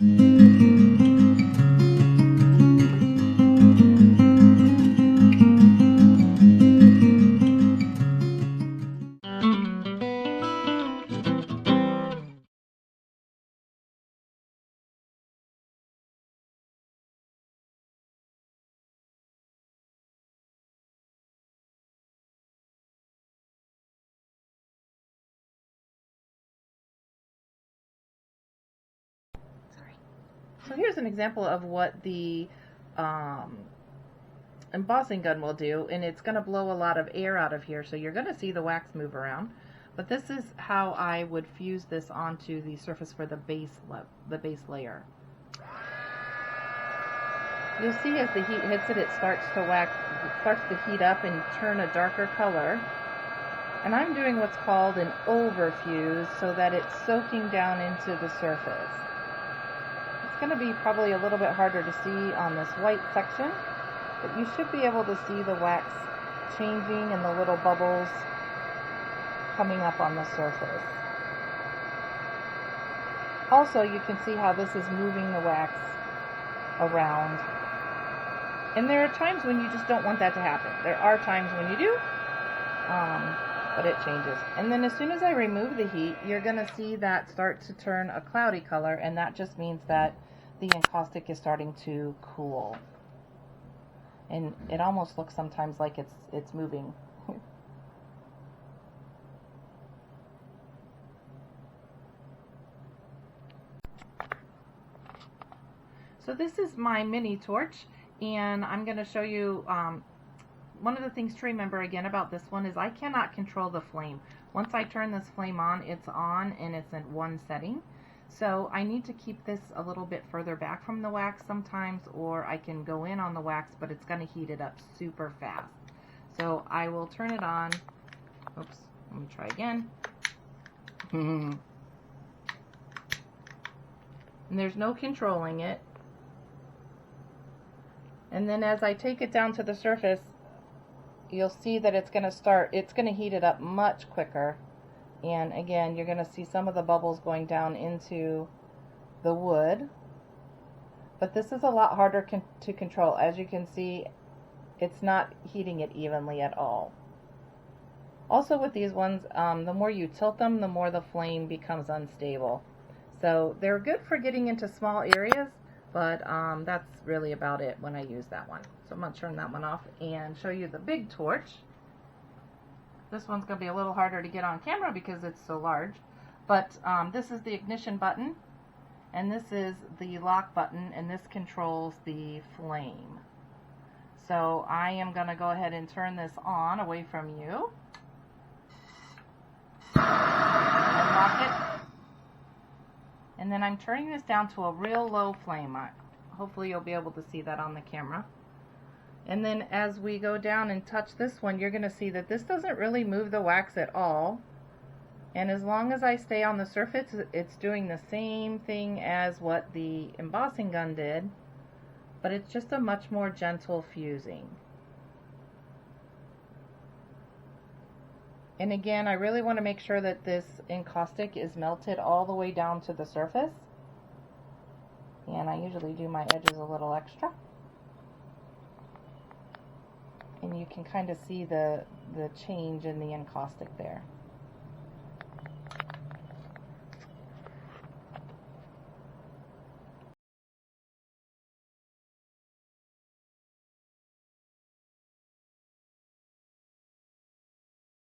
So here's an example of what the embossing gun will do, and it's going to blow a lot of air out of here, so you're going to see the wax move around. But this is how I would fuse this onto the surface for the base layer. You'll see as the heat hits it, it starts to heat up and turn a darker color. And I'm doing what's called an overfuse so that it's soaking down into the surface. It's going to be probably a little bit harder to see on this white section, but you should be able to see the wax changing and the little bubbles coming up on the surface. Also, you can see how this is moving the wax around. And there are times when you just don't want that to happen. There are times when you do, but it changes. And then as soon as I remove the heat, you're going to see that start to turn a cloudy color, and that just means that the encaustic is starting to cool. And it almost looks sometimes like it's moving. So this is my mini torch, and I'm going to show you one of the things to remember again about this one is I cannot control the flame. Once I turn this flame on, it's on and it's in one setting. So I need to keep this a little bit further back from the wax sometimes, or I can go in on the wax, but it's going to heat it up super fast. So I will turn it on. Oops, let me try again. And there's no controlling it. And then as I take it down to the surface, you'll see that it's going to heat it up much quicker. And again, you're going to see some of the bubbles going down into the wood. But this is a lot harder to control. As you can see, it's not heating it evenly at all. Also with these ones, the more you tilt them, the more the flame becomes unstable. So they're good for getting into small areas, but that's really about it when I use that one. So I'm going to turn that one off and show you the big torch. This one's going to be a little harder to get on camera because it's so large. But this is the ignition button, and this is the lock button, and this controls the flame. So I am going to go ahead and turn this on away from you. Unlock it. And then I'm turning this down to a real low flame. Hopefully you'll be able to see that on the camera. And then as we go down and touch this one, you're going to see that this doesn't really move the wax at all. And as long as I stay on the surface, it's doing the same thing as what the embossing gun did, but it's just a much more gentle fusing. And again, I really want to make sure that this encaustic is melted all the way down to the surface. And I usually do my edges a little extra. And you can kind of see the change in the encaustic there.